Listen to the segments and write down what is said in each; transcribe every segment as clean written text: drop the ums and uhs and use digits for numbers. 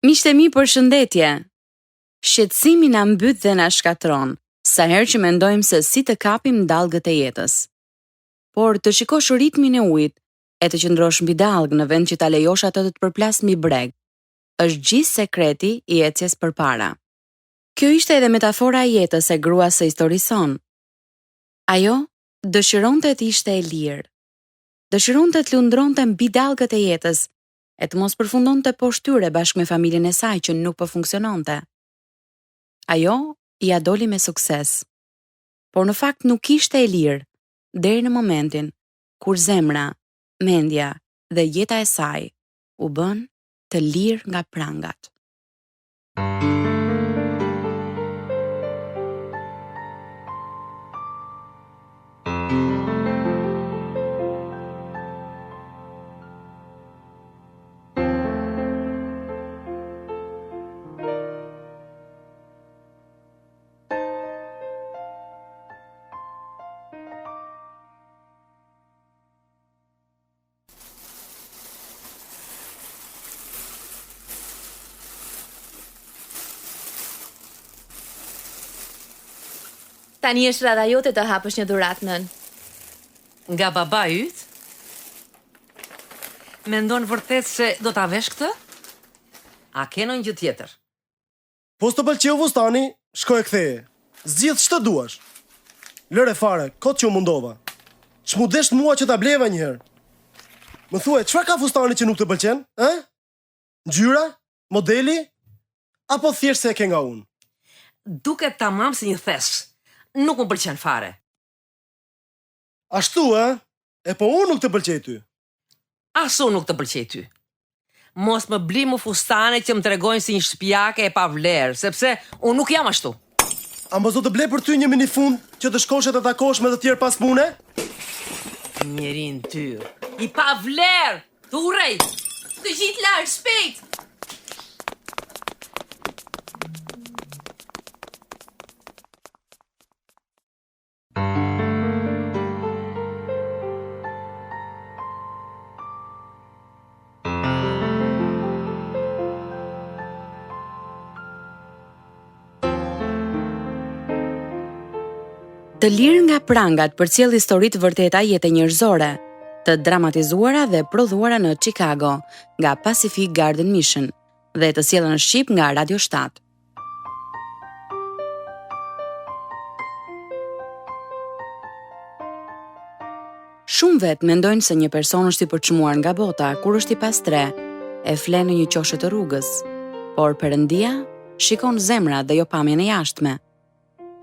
Miqtë e mi, përshëndetje. Shqetësimi na mbyt dhe na shkatron, sa herë që mendojmë se si të kapim dallgët e jetës. Por të shikosh ritmin e ujit, e të qëndrosh mbi dallgë në vend që ta lejosh atë të të përplas mbi breg, është gjithë sekreti i ecjes përpara. Kjo ishte edhe metafora e jetës e gruas së historisë son. Ajo dëshironte të ishte e lirë. Dëshironte të lundronte mbi dallgët e jetës, e të mos përfundonte poshtë tyre bashkë me familjen e saj që nuk po funksiononte. Ajo ja doli me sukses. Por në fakt nuk ishte e lirë, deri në momentin kur zemra, mendja dhe jeta e saj u bën të lirë nga prangat. Tani është rada jote të hapësh një dhuratë, nën. Nga baba yt? Mendon vërtet se do ta vesh këtë? A ke ndonjë gjë tjetër? Po s'të pëlqeu fustani, shko e ktheje. Zgjidh ç'të duash. Lëre fare, kot që u mundova. Ç'mu desh mua që ta bleva një herë. Më thuaj, çfarë ka fustani që nuk të pëlqen? Ngjyra? Modeli? Apo thjesht se e ke nga unë? Duket tamam si një thesh. Nuk më pëlqen fare. Ashtu, E po unë nuk të pëlqej ty. As unë nuk të pëlqej ty. Mos më bli mu fustane që më tregojnë si një shtëpiake e pa vlerë, sepse unë nuk jam ashtu. A mos do të blej për ty një minifund që të shkosh e të takosh me të tjerë pas pune? Njerin ty, i pa vlerë, të urrej. Të gjithë larë, shpejt! Të lirë nga prangat përcjell histori të vërteta jete njerëzore, të dramatizuara dhe prodhuara në Chicago nga Pacific Garden Mission dhe të sjellën në Shqip nga Radio 7. Shumë vetë mendojnë se një person është i përçmuar nga bota kur është i pastre, e flen në një qoshe të rrugës, por Perëndia shikon zemrat dhe jo pamjen e jashtme.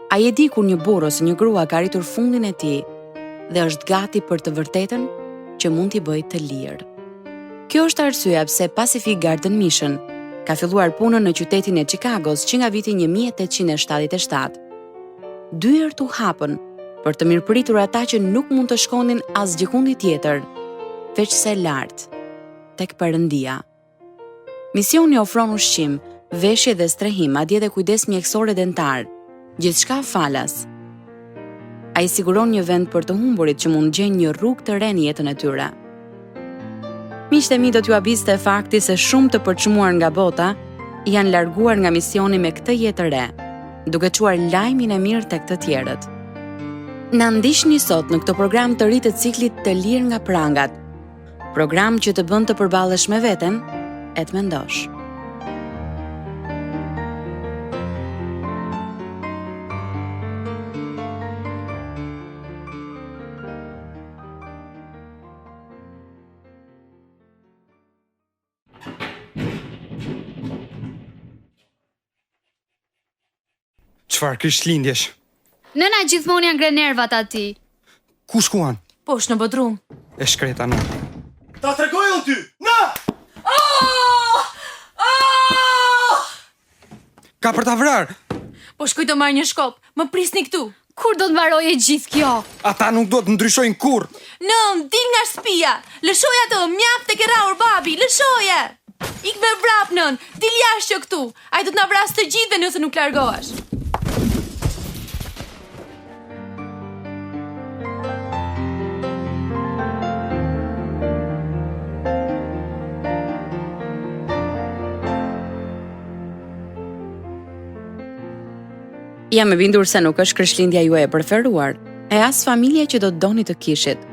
A je di kur një burr ose një grua ka arritur fundin e tij dhe është gati për të vërtetën që mund t'i bëjë të lirë. Kjo është arsyeja pse Pacific Garden Mission ka filluar punën në qytetin e Chicagos që nga viti 1877. Dyert u hapën për të mirëpritur ata që nuk mund të shkonin asgjëkundi tjetër, veçse lart, tek Perëndia. Misioni ofron ushqim, veshje dhe strehim, madje edhe kujdes mjekësor e dentar. Gjithçka falas. Ai siguron një vend për të humburit që mund gjejnë një rrugë të re në jetën e tyre. Miqtë e mi, do t'ju habiste fakti se shumë të përçmuar nga bota janë larguar nga misioni me këtë jetë të re, duke çuar lajmin e mirë tek të tjerët. Na ndiqni sot në këtë program të ri të ciklit Të lirë nga prangat, program që të bën të përballesh me veten e të mendosh. Çfarë Krishtlindjesh? Nëna gjithmonë janë ngre nervat aty. Ku shkuan? Poshtë në bodrum. E shkreta në. Ta tregoj unë ty! Na! Ka për ta vrarë! Po shkoj të marr një shkop. Më prisni këtu. Kur do të mbarojë gjithë kjo? Ata nuk do të ndryshojnë kurrë. Nën, dil nga shtëpia. Lëshoj atë, mjaft tek e rraur babi, lëshoje. Ik me vrap nën, dil jashtë këtu. Ai do të na vrasë të gjithëve nëse nuk largohesh. Jam e bindur se nuk është krishtlindja juaj e preferuar, e as familja që do të doni të kishit.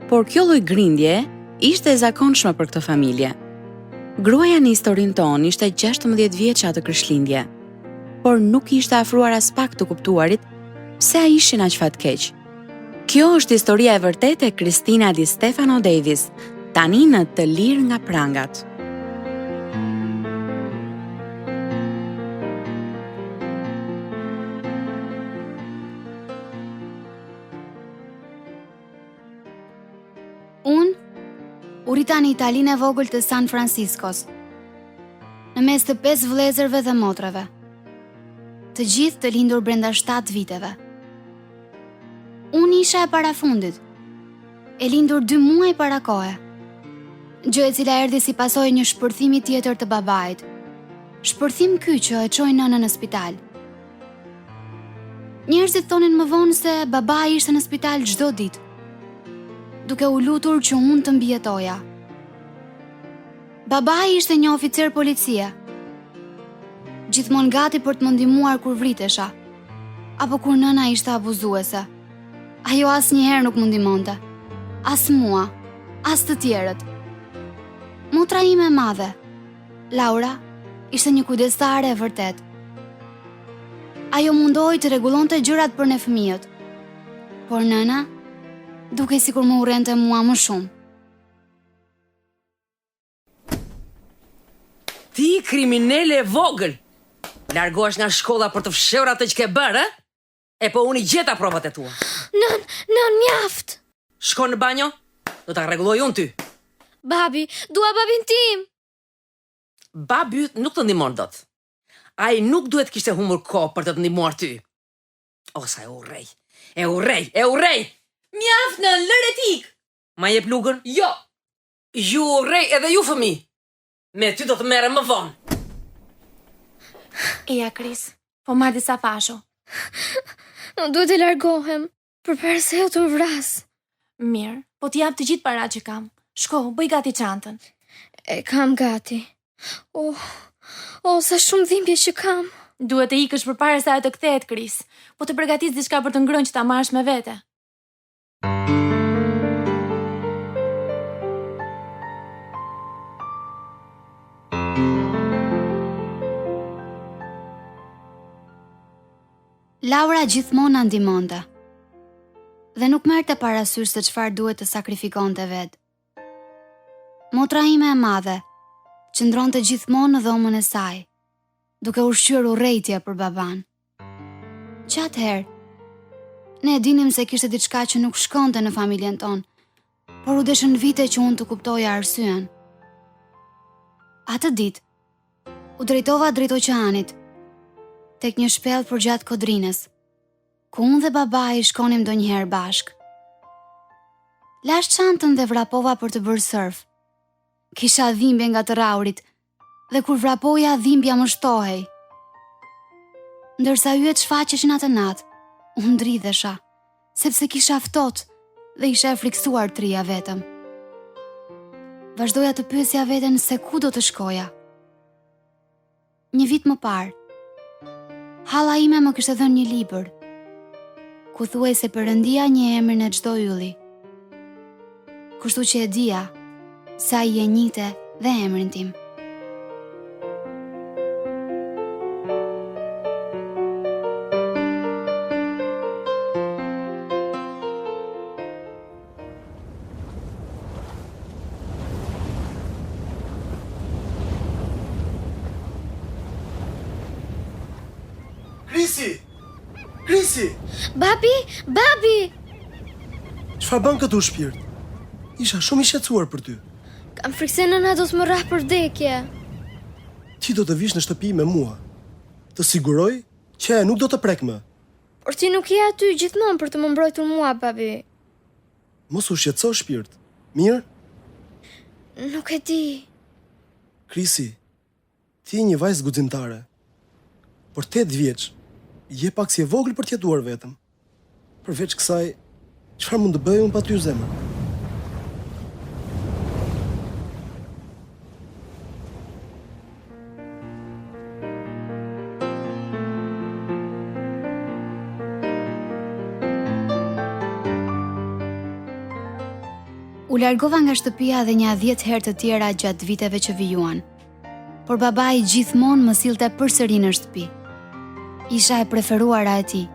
Por kjo lloj grindje ishte e zakonshme për këtë familje. Gruaja në historinë tonë ishte 16 vjeçë atë krishtlindje, por nuk ishte afruar as pak të kuptuarit pse ai ishin aq fatkeq. Kjo është historia e vërtetë e Christina Di Stefano Davis, tani në Të lirë nga prangat. U rita në Italinë e vogël të San Franciscos, në mes të 5 vëllezërve dhe motrave, të gjithë të lindur brenda 7 viteve. Unë isha e parafundit, e lindur 2 muaj para kohe, gjë e cila erdhi si pasojë një shpërthimi tjetër të babait, shpërthim ky që e çoi nënën në spital. Njerëzit thonin më vonë se babai ishte në spital çdo ditë, duke u lutur që unë të mbijetoja. Babai ishte një oficer policie, gjithmonë gati për të më ndihmuar kur vritesha, apo kur nëna ishte abuzuese. Ajo asnjëherë nuk më ndihmonte, as mua, as të tjerët. Motra ime e madhe, Laura, ishte një kujdestare e vërtet. Ajo mundohej të rregullonte gjërat për ne fëmijët, por nëna duke sikur më urrente mua më shumë. Ti kriminele e vogël, largohesh nga shkolla për të fshehur atë që ke bërë, e po unë i gjeta provat e tua. Nën, mjaft. Shko në banjo, do ta rregulloj unë ty. Babi, dua babin tim. Babi nuk të ndihmon dot. Ai nuk duhet kishte humbur kohë për të ndihmuar ty. O sa e urrej. Mjaft në lëre tik. Ma jep lugën? Jo. Ju urrej edhe ju fëmijë. Me ty do të merrem më vonë. Eja, Kris, po marr disa fasho. Nuk duhet të largohem, përpara se jo të më vras. Mirë, po t'i jap të gjithë paratë që kam. Shko, bëj gati çantën. E kam gati. Sa shumë dhimbje që kam. Duhet të ikësh përpara se ajo të kthehet, Kris. Po të përgatis diçka për të ngrënë që ta marrësh me vete. Laura gjithmonë na ndihmonte dhe nuk merrte parasysh se çfarë duhet të sakrifikonte vet. Motra ime e madhe qëndronte gjithmonë në dhomën e saj, duke ushqyer urrejtje për baban. Që atëherë, ne e dinim se kishte diçka që nuk shkonte në familjen tonë, por u deshën vite që unë të kuptoja arsyen. Atë ditë, u drejtova drejt oqeanit, tek një shpellë përgjatë Kodrinës, ku unë dhe babai shkonim ndonjëherë bashk. Lash çantën dhe vrapova për të bërë surf. Kisha dhimbje nga të raurit, dhe kur vrapoja dhimbja më shtohej. Ndërsa yjet shfaqeshin atë natë, unë ndridhesha, sepse kisha ftohtë dhe isha e friksuar të rija vetëm. Vazhdoja të pyesja veten se ku do të shkoja. Një vit më parë, halla ime më kishte dhënë një libër, ku thuaj se Perëndia një emër në çdo ylli. Kështu që e dija se ai e njihte dhe emrin tim. Krisi! Babi! Çfarë bën këtu shpirt? Isha shumë i shqetësuar për ty. Kam frikë se nëna do të më rrah për vdekje. Ti do të vish në shtëpi me mua. Të siguroj që e nuk do të prek më. Por ti nuk je aty gjithmonë për të më mbrojtur mua, babi. Mos u shqetëso shpirt. Mirë? Nuk e di. Krisi, ti je një vajzë guximtare. Por 8 vjeç, je pak si e vogël për të jetuar vetëm. Përveç kësaj, çfarë mund të bëj unë pa ty zemër? U largova nga shtëpia dhe një 10 herë të tjera gjatë viteve që vijuan. Por babai gjithmonë më sillte përsëri në shtëpi. Isha e preferuara e tij,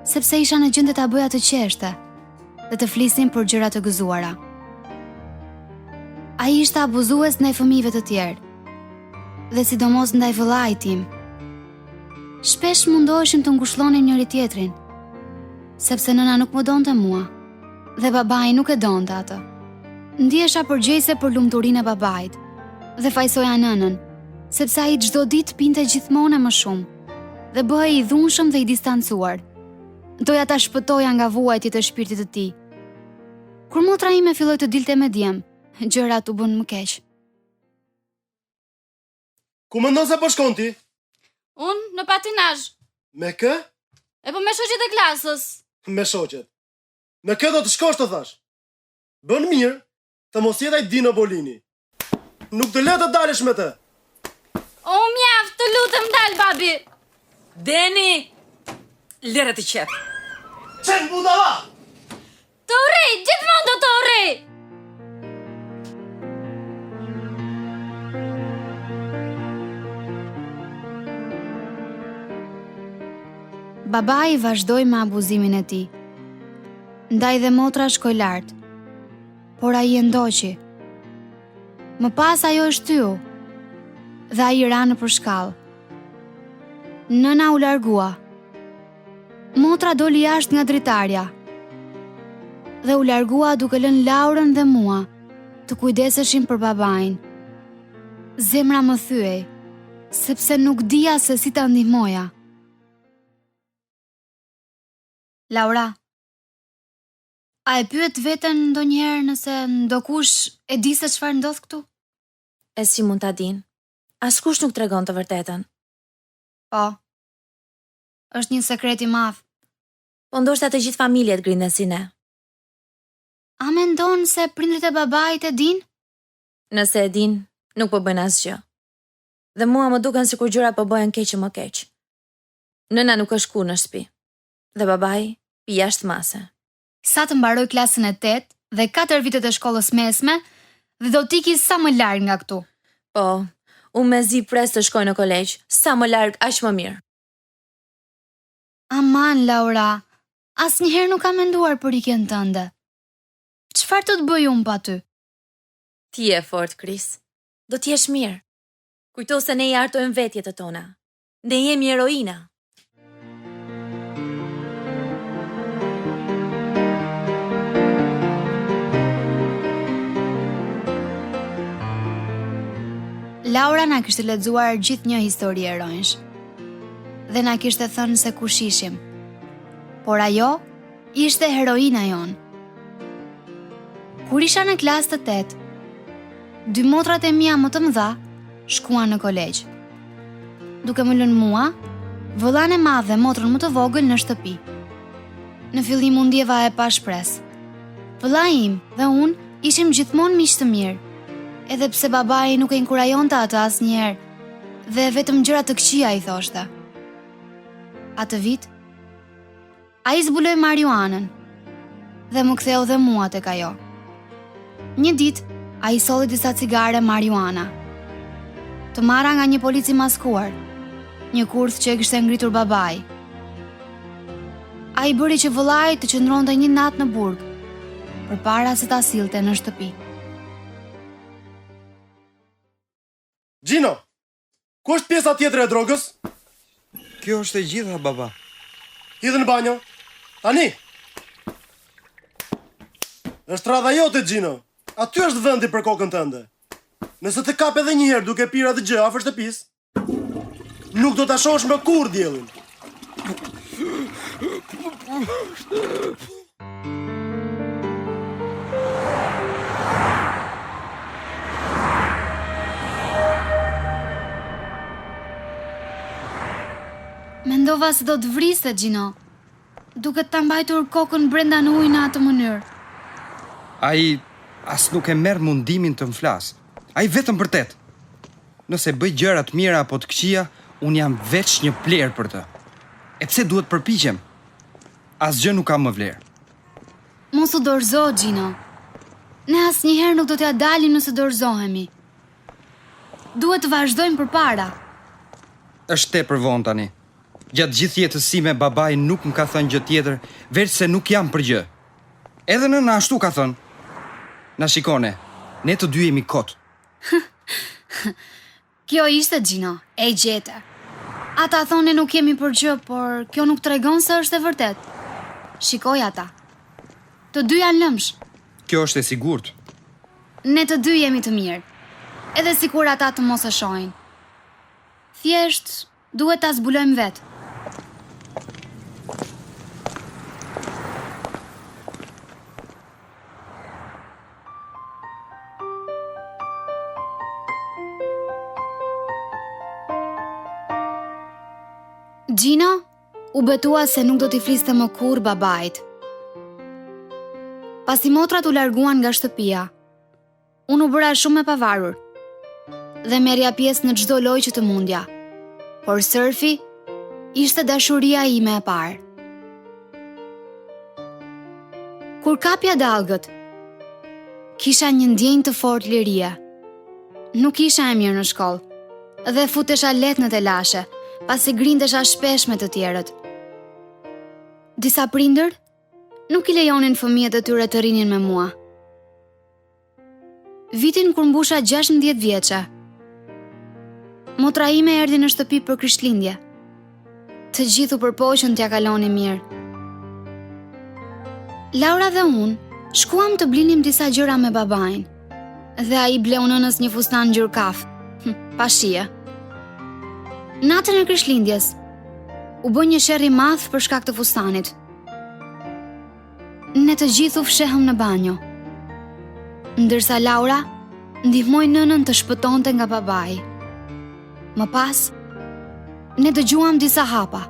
sepse isha në gjendje ta bëja të qeshte dhe të flisnim për gjëra të gëzuara. Ai ishte abuzues ndaj fëmijëve të tjerë, dhe sidomos ndaj vëllait tim. Shpesh mundoheshim të ngushëllonim njëri tjetrin, sepse nëna nuk më donte mua dhe babai nuk e donte atë. Ndihesha përgjegjëse për lumturinë e babait dhe fajsoja nënën, sepse ai çdo ditë pinte gjithmonë më shumë dhe bëhej i dhunshëm dhe i distancuar. Doja ta shpëtoja nga vuajtjet e shpirtit të tij. Kur motra ime filloi të dilte me djem, gjërat u bën më keq. Ku mendon se po shkon ti? Unë në patinazh. Me kë? E po me shoqet e klasës. Me shoqet. Me kë do të shkosh të thash? Bën mirë të mos jetaj Dino Bolini. Nuk të le të dalësh me të. O mjaft, të lutem dal babi. Deni, lere të qep. Qenë budala! Të urrej, gjithmonë do të urrej. Babai vazhdoi me abuzimin e tij. Ndaj dhe motra shkoi lart, por ai e ndoqi. Më pas ajo e shtyu dhe ai ra në përshkallë. Nëna u largua. Motra doli jashtë nga dritarja dhe u largua duke lënë Laurën dhe mua të kujdeseshin për babain. Zemra më thyej, sepse nuk dija se si ta ndihmoja. Laura, a e pyet veten ndonjëherë nëse ndokush e di se çfarë ndodh këtu? E si mund ta din? Askush nuk tregon të vërtetën. Po. Është një sekret i madh. Po ndoshta të gjithë familjet grinden si ne. A mendon se prindrit e babait e din? Nëse e din, nuk po bëjnë asgjë. Dhe mua më duken sikur gjërat po bëhen keq më keq. Nëna nuk është ku në shtëpi. Dhe babai pi jashtë mase. Sa të mbaroj klasën e 8 dhe 4 vitet e shkollës mesme dhe do t'iki sa më larg nga këtu. Po, unë mezi pres të shkoj në kolegj, sa më larg aq më mirë. Aman, Laura, asnjëherë nuk kam menduar për ikjen tënde. Çfarë do të bëj unë pa ty? Ti je fort, Kris. Do t'jesh mirë. Kujto se ne i artojmë vetjet e tona. Ne jemi heroina. Laura na kishte lexuar gjithë një histori heronjsh dhe na kishte thënë se kush ishim. Por ajo ishte heroina jon. Kur isha në klasë të 8, 2 motrat e mia më të mëdha shkuan në kolegj. Duke më lënë mua, vëllain e madh dhe motrën më të vogël në shtëpi. Në fillim u ndjeva e pashpres. Vëllai im dhe unë ishim gjithmonë miq të mirë, edhe pse babai nuk e inkurajonte atë asnjëherë dhe vetëm gjëra të këqija i thoshte. Atë vit, ai zbuloi marijuanën dhe më ktheu dhe mua tek ajo. Një ditë, ai solli disa cigare marijuana. Të marra nga një polici maskuar, një kurth që e kishte ngritur babai. Ai bëri që vëllai të qëndronte një natë në burg, përpara se ta sillte në shtëpi. Gjino, ku është pjesa tjetër e drogës? Kjo është e gjitha, baba. Hidhe në banjo. Tani. Është radha jote, Gjino. Aty është vendi për kokën tënde. Nëse të kap edhe një herë duke pirë atë gjë afër shtëpisë, nuk do ta shohësh më kurrë diellin. Mendova se do të vriste, Gjino, duke ta mbajtur kokën brenda në ujë në atë mënyrë. Ai as nuk e merr mundimin të më flas. Ai vetëm për tet. Nëse bëj gjëra të mira apo të këqija, un jam veç një pler për të. E pse duhet përpiqem? Asgjë nuk ka më vlerë. Mos u dorëzo, Gjino. Ne asnjëherë nuk do t'ja dalim nëse dorëzohemi. Duhet të vazhdojmë përpara. Është tepër vonë tani. Gjatë gjithë jetës sime babai nuk më ka thënë gjë tjetër veç se nuk jam për gjë. Edhe nëna ashtu ka thënë. Na shikone, ne të dy jemi kot. Kjo ishte Gino, e gjete. Ata thonë nuk jemi për gjë, por kjo nuk tregon se është e vërtet. Shikoj ata. Të dy janë lëmsh. Kjo është e sigurt. Ne të dy jemi të mirë. Edhe sikur ata të mos e shohin. Thjesht duhet ta zbulojmë vetë. Gino u betua se nuk do t'i fliste më kur babait. Pasi motrat u larguan nga shtëpia, unë u bëra shumë e pavarur dhe merrja pjesë në çdo lojë që të mundja. Por surfi ishte dashuria ime e parë. Kur kapja dallgët, kisha një ndjenjë të fortë lirie. Nuk isha e mirë në shkollë dhe futesha lehtë në telashe, pasi grindesha shpesh me të tjerët. Disa prindër nuk i lejonin fëmijët e tyre të rinin me mua. Vitin kur mbusha 16 vjeçe, motra ime erdhi në shtëpi për Krishtlindje. Të gjithu përpoqën t'ja kalonin mirë. Laura dhe unë shkuam të blinim disa gjëra me babain, dhe ai bleu nënës një fustan ngjyrë kaf, pa shije. Natën e Krishtlindjes u bë një sherr i madh për shkak të fustanit. Ne të gjithu fshehëm në banjo, ndërsa Laura ndihmoi nënën të shpëtonte nga babai. Më pas, ne dëgjuam disa hapa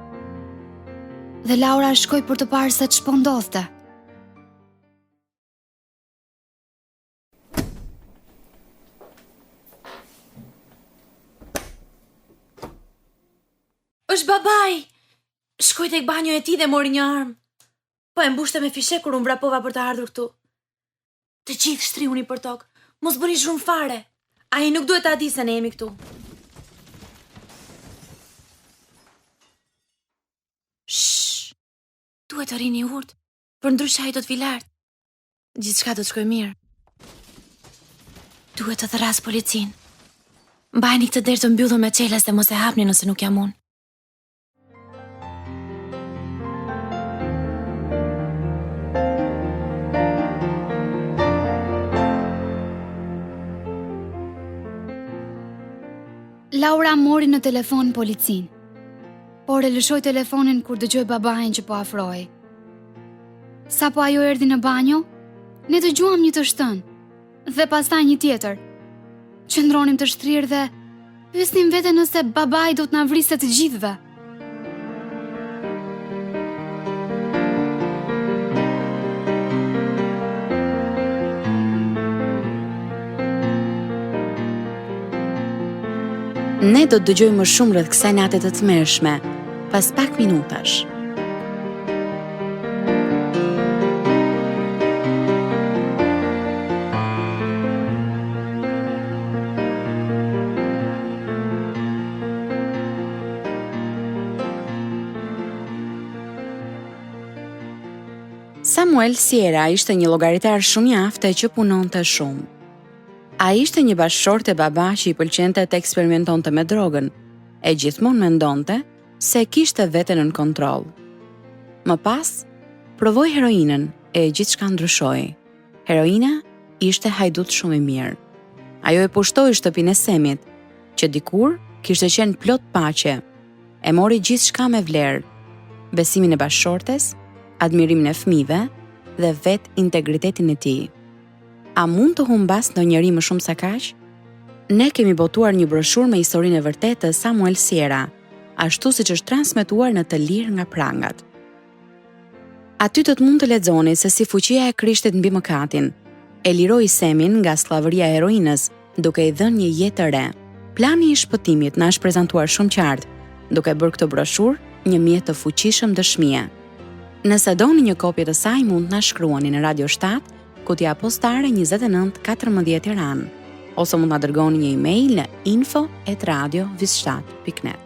dhe Laura shkoi për të parë se ç'po ndodhte. Është babai! Shkoj tek banjo e tij dhe mori një armë. Po e mbushte me fishek kur unë vrapova për të ardhur këtu. Të gjithë shtrihuni për tokë, mos bëni zhurmë fare. Ai nuk duhet ta di se ne jemi këtu. Shh! Duhet të rini urtë, për ndryshe ai do të vi lart. Gjithçka do të shkojë mirë. Duhet të thras policin. Mbajni këtë derë të mbyllur me çelas dhe mos e hapni nëse nuk jam unë. Laura mori në telefon policin, por e lëshoi telefonin kur dëgjoi babain që po afrohej. Sa po ajo erdhi në banjo, ne dëgjuam një të shtënë dhe pastaj një tjetër. Qëndronim të shtrirë dhe pyesnim veten nëse babai do të na vriste të gjithëve. Ne do të dëgjojmë më shumë rreth kësaj nate të tmerrshme pas pak minutash. Samuel Sierra ishte një llogaritar shumë i aftë që punonte shumë. A ishte një bashkëshortë e baba që i pëlqente të eksperimentonte me drogën, e gjithmonë mendonte se kishte veten në kontroll. Më pas, provoi heroinën e gjithçka ndryshoi. Heroina ishte hajdut shumë i mirë. Ajo e pushtoi shtëpinë e Semit, që dikur kishte qenë plot paqe. E mori gjithçka me vlerë, besimin e bashkëshortes, admirimin e fëmijëve dhe vetë integritetin e tij. A mund të humbas ndonjëri më shumë sa kaq? Ne kemi botuar një broshurë me historinë e vërtetë të Samuel Sierra, ashtu siç është transmetuar në të lirë nga prangat. Aty të mund të lexoni se si fuqia e Krishtit mbi mëkatin e liroi Semin nga slllavëria e heroinës, duke i dhënë një jetë të re. Plani i shpëtimit na është prezantuar shumë qartë, duke bërë këtë broshurë një mjet të fuqishëm dëshmie. Nëse doni një kopje të saj, mund të na shkruani në Radio 7 kutja postare 2914 Tiranë, ose mund na dërgoni një email në info@radiovishthat.net.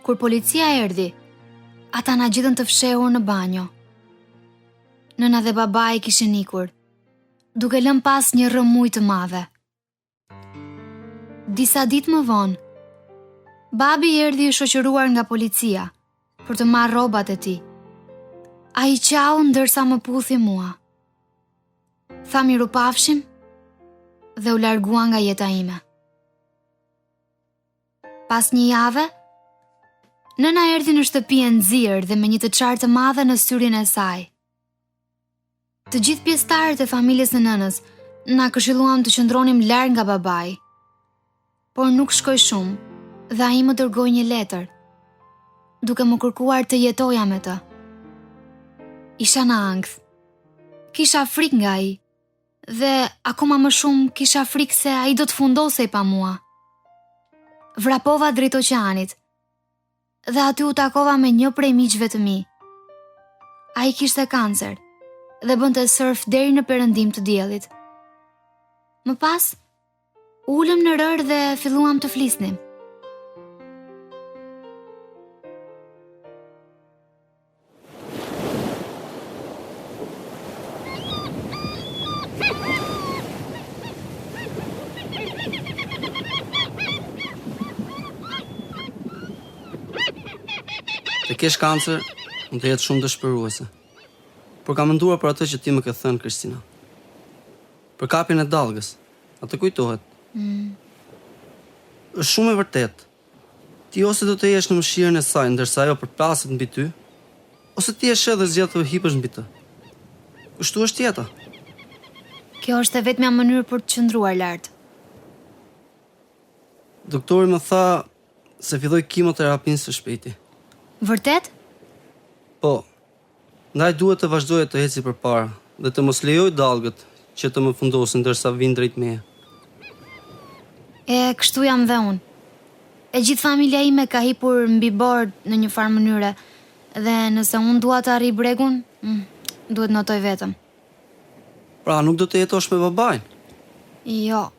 Kur policia erdhi, ata na gjitën të fshehur në banjo. Nëna dhe babai kishin ikur, duke lënë pas një rrëmuj të madhe. Disa ditë më vonë, babi erdhi i shoqëruar nga policia për të marrë rrobat e tij. Ai qau ndërsa më puthi mua. Tha mirupafshim dhe u largua nga jeta ime. Pas një jave, nëna erdhi në shtëpi e nxirr dhe me një të çartë të madhe në syrin e saj. Të gjithë pjesëtarët e familjes së nënës na këshilluam të qëndronim larg nga babai. Por nuk shkoi shumë dhe ai më dërgoi një letër, duke më kërkuar të jetoja me të. Isha në ankth. Kisha frikë nga ai dhe akoma më shumë kisha frikë se ai do të fundosej pa mua. Vrapova drejt oqeanit dhe aty u takova me një prej miqve të mi. Ai kishte kancer dhe bënte surf deri në perëndim të diellit. Më pas, ulëm në rër dhe filluam të flisnim. Të kesh kancer, mund të jetë shumë dëshpëruese. Por kam menduar për atë që ti më ke thënë, Kristina. Për kapjen e dallgës, atë kujtohet. Është shumë e vërtet. Ti ose do të jesh në mëshirën e saj, ndërsa ajo përplaset mbi ty, ose ti e sheh dhe zgjedh të hipësh mbi të. Kështu është jeta. Kjo është e vetmja mënyrë për të qëndruar lart. Doktori më tha se filloj kimoterapinë së shpejti. Vërtet? Po, ndaj duhet të vazhdoj të eci përpara dhe të mos lejoj dallgët që të më fundosin ndërsa vin drejt meje. E kështu jam dhe unë. E gjithë familja ime ka hipur mbi bord në një farë mënyre dhe nëse unë dua të arrij bregun, duhet notoj vetëm. Pra, nuk do të jetosh me babain? Jo,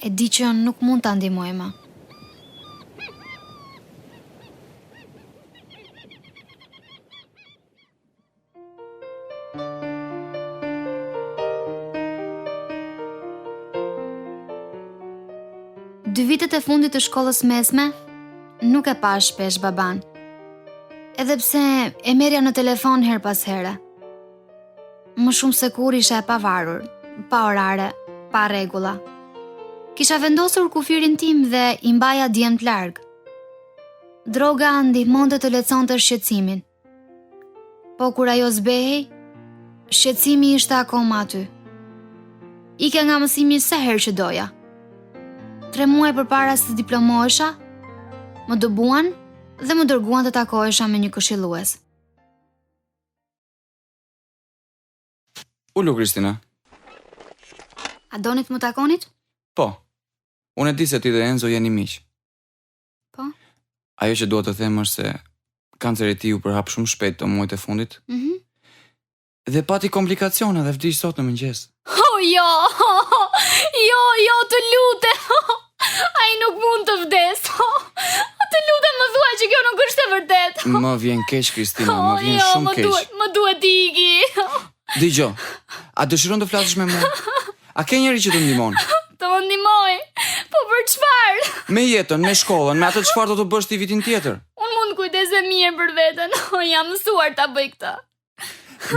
e di që nuk mund ta ndihmoj më. Dy vitet e fundit të shkollës mesme, nuk e pa shpesh baban. Edhe pse e merja në telefon her pas here. Më shumë se kur isha e pavarur, pa orare, pa rregulla. Kisha vendosur kufirin tim dhe i mbaja djem të larg. Droga ndihmonte të leconte shqetësimin. Po kur ajo zbehej, shqetësimi ishte akoma aty. Ike nga mësimi sa herë që doja. 3 muaj përpara se të diplomohesha, më dëbuan dhe më dërguan të takohesha me një këshillues. Ulu, Kristina. A donit më takonit? Po. Unë e di se ti dhe Enzo jeni miq. Po. Ajo që dua të them është se kanceri i tij u përhap shumë shpejt të muajt e fundit. Dhe pati komplikacione dhe vdiq sot në mëngjes. Oh, jo, të lutem. Ai nuk mund të vdes. Të lutem më thuaj që kjo nuk është e vërtet. Më vjen keq, Kristina, më vjen shumë keq. Më duhet të iki. Dgjoj, a dëshiron të flasësh me mua? A ke njëri që të ndihmon? Të më ndihmoj, po për çfarë? Me jetën, me shkollën, me atë çfarë do të bësh ti vitin tjetër. Unë mund kujdesem mirë për veten. Jam mësuar ta bëj këtë.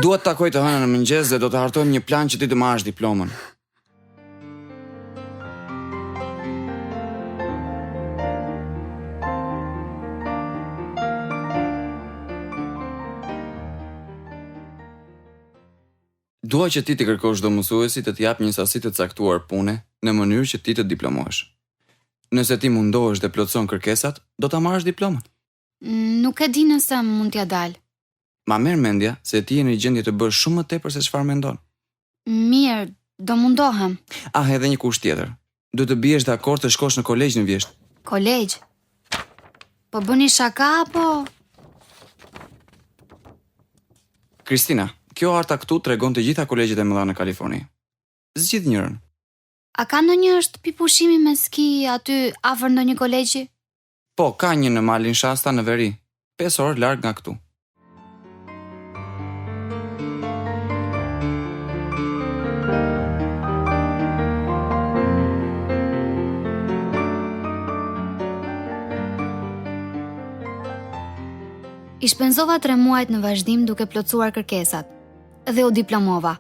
Dua të takoj të hënën në mëngjes dhe do të hartojmë një plan që ti të marrësh diplomën. Dua që ti të kërkosh çdo mësuesi të t'jap një sasi të caktuar pune në mënyrë që ti të diplomohesh. Nëse ti mundohesh dhe plotson kërkesat, do ta marrësh diplomën. Nuk e di nëse mund t'ja dal. Ma merr mendja se ti je në gjendje të bësh shumë më tepër se çfarë mendon. Mirë, do mundohem. Edhe një kusht tjetër. Duhet të biesh dakord të shkosh në kolegj në Vjesht. Kolegj? Po bëni shaka apo... Kristina, kjo harta këtu tregon të gjitha kolegjet e mëdha në Kaliforni. Zgjidh njërin. A ka ndonjë shtëpi pushimi me ski aty afër ndonjë kolegji? Po, ka një në malin Shasta në veri, 5 orë larg nga këtu. I shpenzova 3 muajt në vazhdim duke plotësuar kërkesat dhe u diplomova,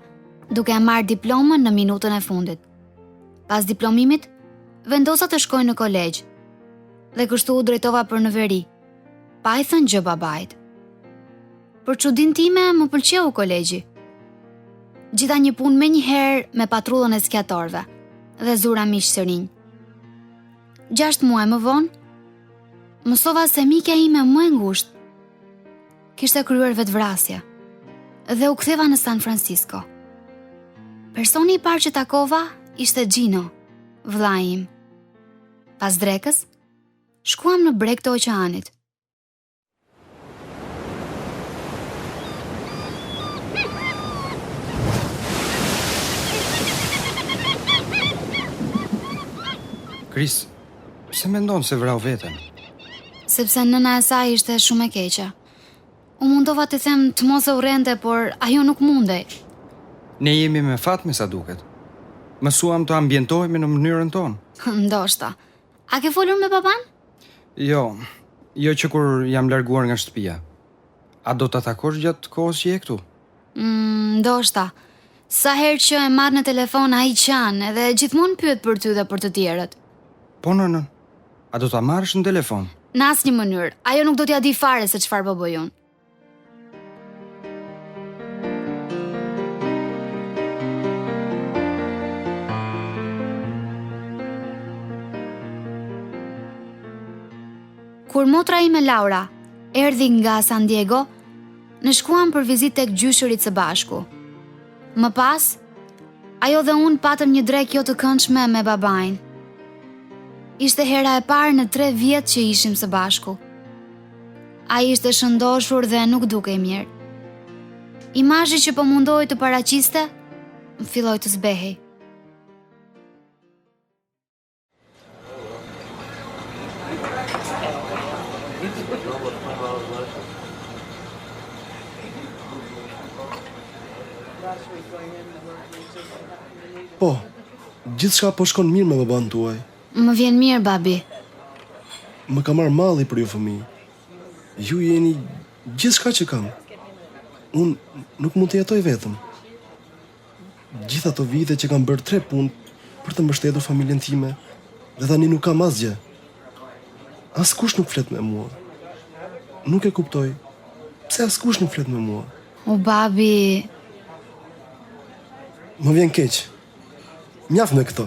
duke e marrë diplomën në minutën e fundit. Pas diplomimit, vendosa të shkoj në kolegj dhe kështu u drejtova për në veri, pa i thënë gjë babait. Për çudinë time më pëlqeu kolegji. Gjitha një punë menjëherë me patrullën e skiatorëve dhe zura miq të rinj. 6 muaj më vonë, mësova se mikja ime më e ngushtë kishte kryer vetvrasje dhe u ktheva në San Francisco. Personi i parë që takova ishte Gino, vllai im. Pas drekës, shkuam në breg të oqeanit. Kris, pse mendon se vrau veten? Sepse nëna e saj ishte shumë e keqe. U mundova të them të mos e urrente, por ajo nuk mundej. Ne jemi me fat me sa duket. Mësuam të ambientohemi në mënyrën tonë. Ndoshta. A ke folur me baban? Jo që kur jam larguar nga shtëpia. A do ta takosh gjatë kohës që je këtu? Ndoshta. Sa herë që e marr në telefon ai qan, edhe gjithmonë pyet për ty dhe për të tjerët. Po nënën, a do ta marrësh në telefon? Në asnjë mënyrë. Ajo nuk do t'ja di fare se çfarë po bëj unë. Kur motra ime Laura erdhi nga San Diego, ne shkuam për vizitë tek gjyshërit së bashku. Më pas, ajo dhe unë patëm një drekë jo të këndshme me babain. Ishte hera e parë në 3 vjet që ishim së bashku. Ai ishte shëndoshur dhe nuk dukej mirë. Imazhi që po mundoi të paraqiste, më filloi të zbehej. Po, gjithçka po shkon mirë me baban tuaj. Më vjen mirë, babi. Më ka marrë malli për ju fëmijë. Ju jeni gjithçka që kam. Unë nuk mund të jetoj vetëm. Gjitha ato vite që kam bërë 3 punë për të mbështetur familjen time, dhe tani nuk kam asgjë. Askush nuk flet me mua. Nuk e kuptoj. Pse askush nuk flet me mua? O babi, më vjen keq. Mjaft me këto.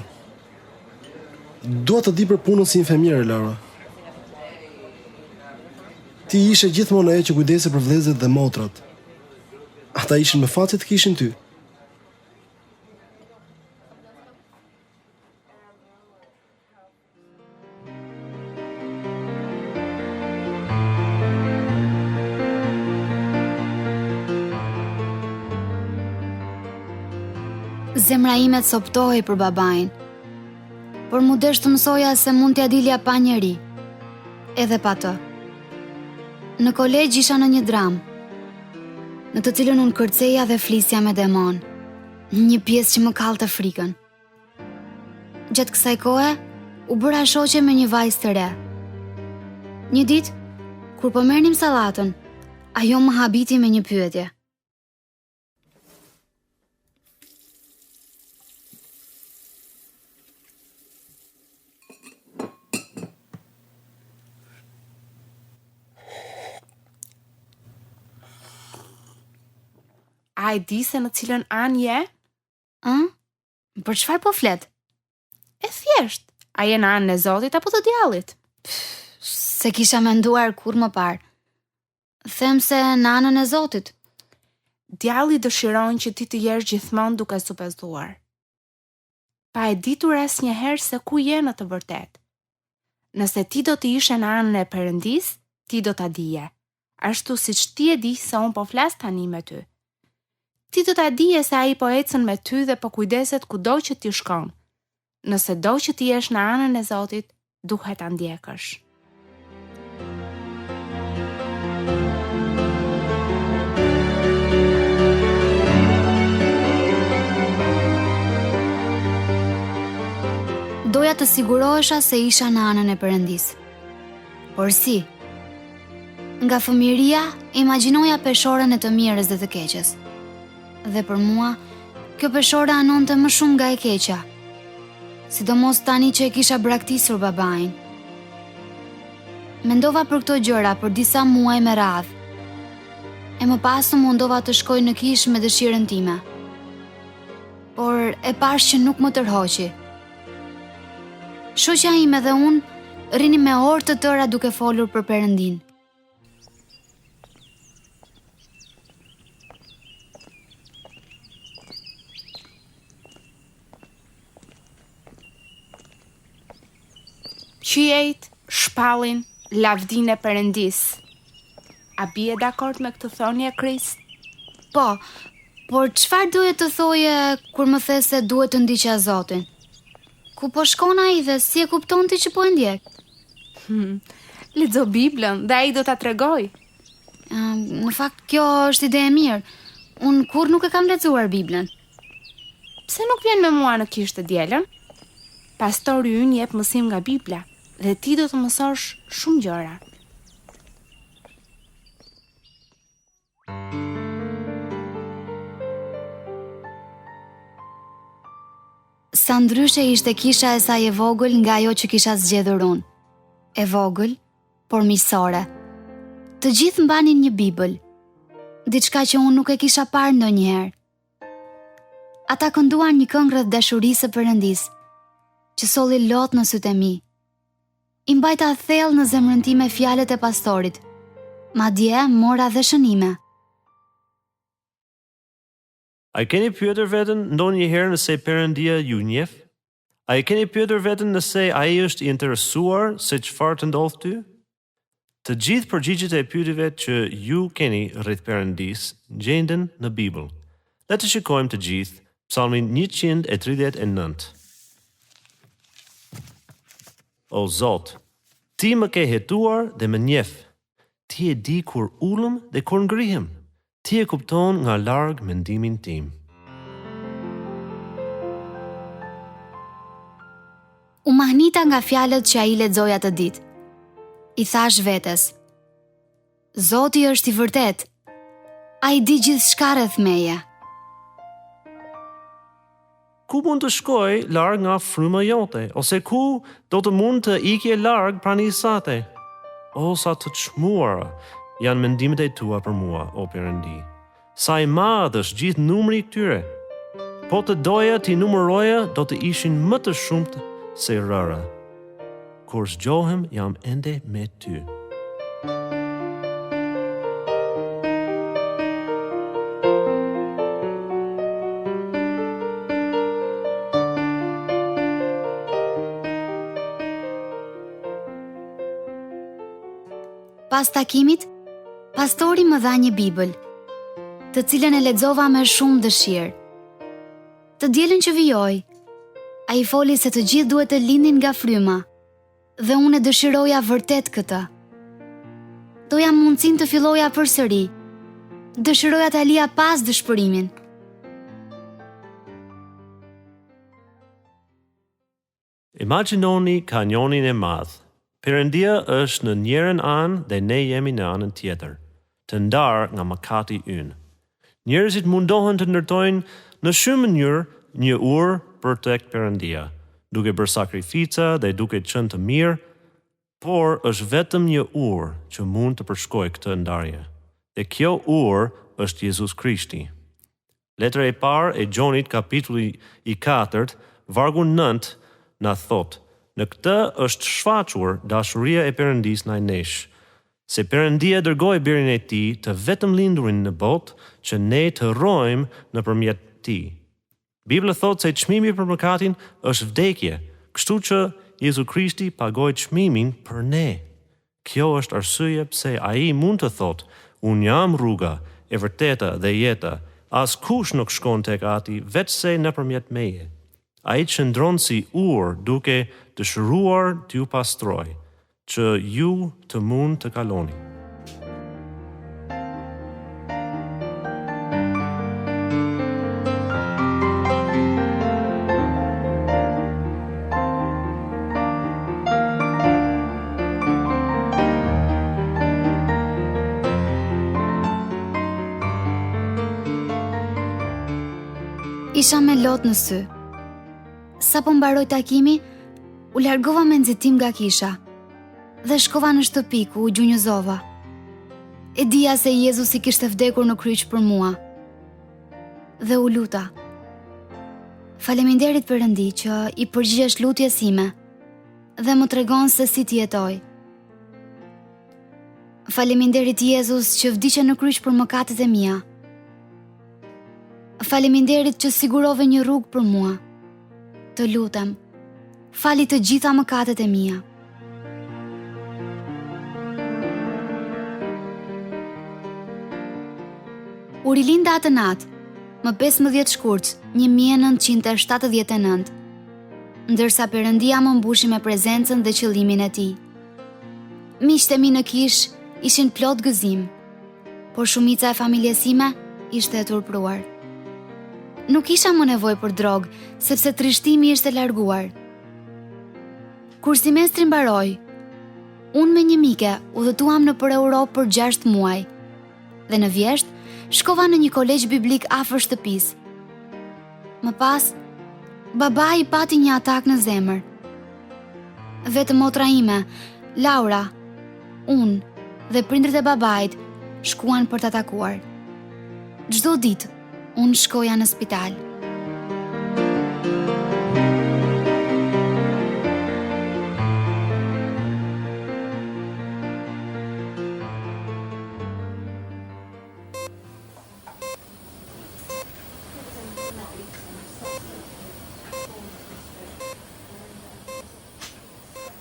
Dua të di për punën si infirmiere, Laura. Ti ishe gjithmonë ajo që kujdese për vëllezërit dhe motrat. Ata ishin me fat se të kishin ty. Zemra ime të soptohej për babain, por mu desh të mësoja se mund t'ja dilja pa njeri, edhe pa të. Në kolegj isha në një dramë, në të cilën unë kërceja dhe flisja me demon, një pjesë që më kallte frikën. Gjatë kësaj kohe, u bëra shoqe me një vajzë të re. Një ditë, kur po merrnim sallatën, ajo më habiti me një pyetje. A e di se në cilën anë je? Për çfarë po flet? E thjesht, a je në anën e Zotit apo të djallit? Se kisha menduar kur më parë. Them se në anën e Zotit. Djalli dëshiron që ti të jesh gjithmonë duke supëzuar. Pa e ditur asnjëherë se ku je në të vërtetë. Nëse ti do të ishe në anën e Perëndis, ti do ta dije. Ashtu siç ti e di se unë po flas tani me ty. Ti do ta dije se ai po ecën me ty dhe po kujdeset kudo që ti shkon. Nëse do që ti jesh në anën e Zotit, duhet ta ndjekësh. Doja të sigurohesha se isha në anën e Perëndis. Por si? Nga fëmijëria imagjinoja peshorën e të mirës dhe të keqes. Dhe për mua, kjo peshore anonte më shumë nga e keqja. Sidomos tani që e kisha braktisur babain. Mendova për këto gjëra për disa muaj me radhë. E më pas u mundova të shkoj në kishë me dëshirën time. Por e pash që nuk më tërhoqi. Shoqja ime dhe unë rrinim me orë të tëra duke folur për Perëndin. Qiejt shpallin lavdin e Perëndis. A bie dakord me këtë thonje, Kris? Po, por çfarë duhet të thoje kur më the se duhet të ndiqja Zotin? Ku po shkon ai dhe si e kupton ti që po e ndjek? Lexo Biblën dhe ai do ta tregoj. Në fakt kjo është ide e mirë. Unë kur nuk e kam lexuar Biblën. Pse nuk vjen me mua në kishë të dielën? Pastori ynë jep mësim nga Bibla dhe ti do të mësosh shumë gjëra. Sa ndryshe ishte kisha e saj e vogël nga ajo që kisha zgjedhur unë. E vogël, por miqësore. Të gjithë mbanin një Bibël, diçka që unë nuk e kisha parë ndonjëherë. Ata kënduan një këngë rreth dashurisë së Perëndis, që solli lot në sytë e mi. I mbajta thellë në zemrën time fjalët e pastorit, madje mora dhe shënime. A i keni pyetur veten ndonjëherë nëse Perëndia ju njeh? A i keni pyetur veten nëse ai është i interesuar se çfarë të ndodh ty? Të gjithë përgjigjet e pyetjeve që ju keni rreth Perëndis gjenden në Bibël. Le të shikojmë të gjithë Psalmin 139. O Zot, ti më ke hetuar dhe më njeh. Ti e di kur ulëm dhe kur ngrihem. Ti e kupton nga larg mendimin tim. U mahnita nga fjalët që ai lexoi atë ditë. I thash vetes: Zoti është i vërtet. Ai di gjithçka rreth meje. Ku mund të shkoj larg nga fryma jote, ose ku do të mund të ikje larg pranë sate? O sa të çmuara janë mendimet e tua për mua, o Perëndi. Sa i madh është gjithë numri i këtyre. Po të doja ti numëroja, do të ishin më të shumtë se rëra. Kur zgjohem, jam ende me ty. Pas takimit, pastori më dha një Bibël, të cilën e lexova me shumë dëshirë. Të dielën që vijoi, ai foli se të gjithë duhet të lindin nga fryma, dhe unë e dëshiroja vërtet këtë. Doja mundësinë të filloja përsëri. Dëshiroja ta lija pas dëshpërimin. Imagjinoni kanjonin e madh. Perëndia është në njërin anë dhe ne jemi në anën tjetër, të ndarë nga mëkati ynë. Njerëzit mundohen të ndërtojnë në shumë mënyrë një urë për tek Perëndia, duke bërë sakrifica dhe duke qenë të mirë, por është vetëm një urë që mund të përshkojë këtë ndarje. Dhe kjo urë është Jezus Krishti. Letra e parë e Gjonit kapitulli i 4, vargu 9, na thot: në këtë është shfaqur dashuria e Perëndis ndaj nesh, se Perëndia dërgoi birin e tij të vetëm lindurin në botë që ne të rrojmë nëpërmjet tij. Bibla thot se çmimi për mëkatin është vdekje, kështu që Jezu Krishti pagoi çmimin për ne. Kjo është arsye pse ai mund të thotë: unë jam rruga, e vërteta dhe jeta. As kush nuk shkon tek Ati vetëse nëpërmjet meje. Ai qëndron si ur duke dëshiruar t'ju pastroj, që ju të mund të kaloni. Isha me lot në sy. Sa po mbaroj takimi, u largova me nxitim nga kisha dhe shkova në shtëpi ku u gjunjëzova. E dija se Jezusi kishte vdekur në kryq për mua. Dhe u luta. Faleminderit Perëndi që i përgjigjesh lutjes sime dhe më tregon se si të jetoj. Faleminderit Jezus që vdiqe në kryq për mëkatet e mia. Faleminderit që sigurove një rrugë për mua. Të lutem, fali të gjitha mëkatet e mia. U rilinda atë natë, më 15 shkurt 1979, ndërsa Perëndia më mbushi me prezencën dhe qëllimin e tij. Miqtë e mi në kish ishin plot gëzim, por shumica e familjes sime ishte e turpruar. Nuk isha më nevojë për drogë, sepse trishtimi ishte larguar. Kur semestri mbaroi, unë me një mike udhëtuam nëpër Europë për 6 muaj dhe në vjesht shkova në një kolegj biblik afër shtëpisë. Më pas, baba i pati një atak në zemër. Vetëm motra ime, Laura, unë dhe prindrit e babait shkuan për ta takuar. Çdo ditë unë shkoja në spital.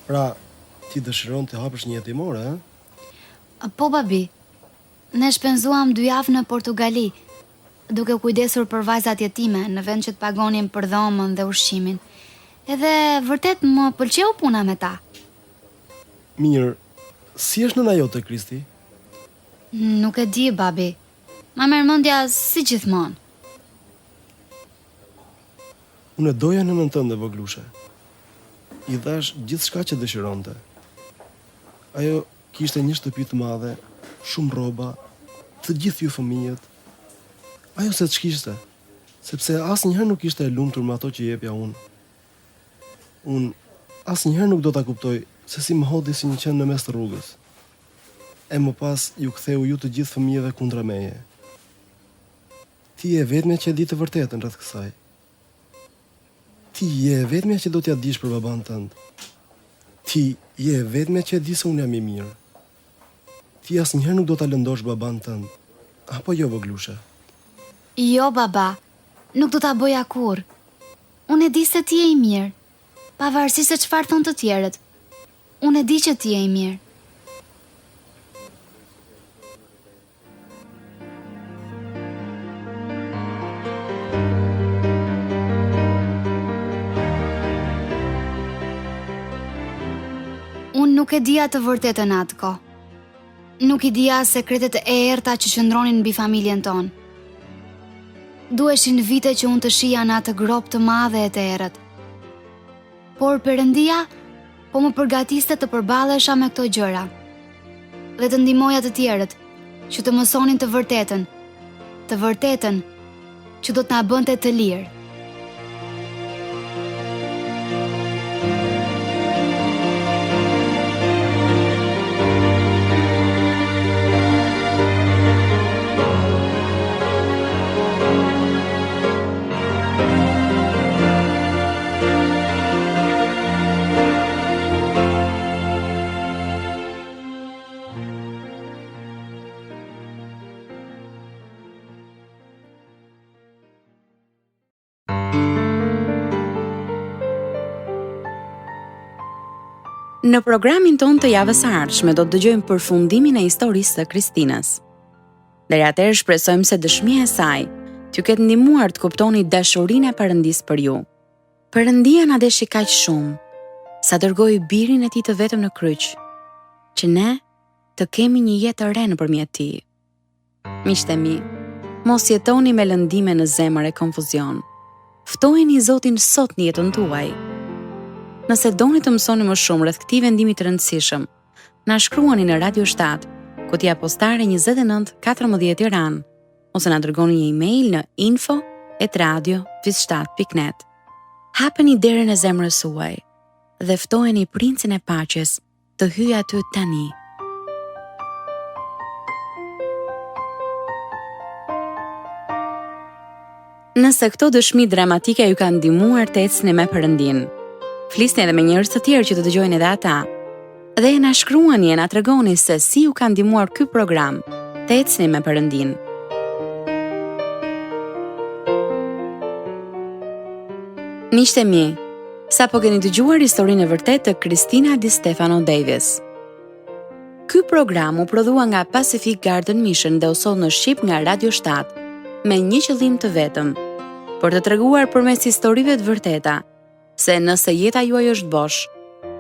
Pra, ti dëshiron të hapësh një jetimore, e? Po, babi, ne shpenzuam 2 javë në Portugali, duke kujdesur për vajzat jetime në vend që të pagonim për dhomën dhe ushqimin. Edhe vërtet më pëlqeu puna me ta. Mirë, si është nëna jote, Kristi? Nuk e di, babi. Ma merr mendja si gjithmonë. Unë e doja nënën tënde, voglushe. I dhash gjithçka që dëshironte. Ajo kishte një shtëpi të madhe, shumë rroba, të gjithë ju fëmijët. Ajo se ç'kishte, sepse asnjëherë nuk ishte e lumtur me ato që jepja unë. Unë asnjëherë nuk do ta kuptoj se si më hodhi si një qen në mes të rrugës. E më pas ju ktheu ju të gjithë fëmijëve kundra meje. Ti je vetmja që e di të vërtetën rreth kësaj. Ti je vetmja që do t'ja dish për baban tënd. Ti je vetmja që e di se unë jam i mirë. Ti asnjëherë nuk do ta lëndosh baban tënd. Apo jo, voglushe? Jo, baba, nuk do ta bëja kurrë. Unë e di se ti je i mirë, pavarësisht se çfarë thon të tjerët. Unë e di që ti je i mirë. Unë nuk e dija të vërtetën atë kohë. Nuk i dija sekretet e errta që qëndronin mbi familjen tonë. Duheshin vite që unë të shija në atë grop të madhe e të errët. Por Perëndia po më përgatiste të përballesha me këto gjëra dhe të ndihmoja të tjerët që të mësonin të vërtetën që do të na bënte të lirë. Në programin ton të javës së ardhshme do të dëgjojmë përfundimin e historisë së Kristinës. Deri atëherë shpresojmë se dëshmia e saj t'ju ketë ndihmuar të kuptoni dashurinë e Perëndisë për ju. Perëndia na deshi kaq shumë, sa dërgoi birin e tij të vetëm në kryq, që ne të kemi një jetë të re nëpërmjet tij. Miqtë mi, mos jetoni me lëndime në zemër e konfuzion. Ftojeni Zotin sot në jetën tuaj. Nëse doni të mësoni më shumë rreth këtij vendimi të rëndësishëm, na shkruani në Radio 7, kutia postare 2914 Tiranë, ose na dërgoni një email në info@radio-7.net. Hapeni derën e zemrës suaj dhe ftojeni Princin e Paqes të hyjë aty tani. Nëse këto dëshmi dramatike ju kanë ndihmuar të ecni me Perëndin, flisni edhe me njerëz të tjerë që të dëgjojnë edhe ata, dhe na shkruani e na tregoni se si ju ka ndihmuar ky program të ecni me Perëndin. Miqtë mi, sapo keni dëgjuar historinë e vërtetë të Christina Di Stefano Davis. Ky program u prodhua nga Pacific Garden Mission dhe u soll në Shqip nga Radio 7 me një qëllim të vetëm, për të treguar përmes historive të vërteta se nëse jeta juaj është bosh,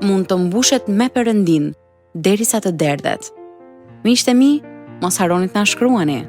mund të mbushet me Perëndin derisa të derdhet. Miqtë mi, mos harroni të na shkruani.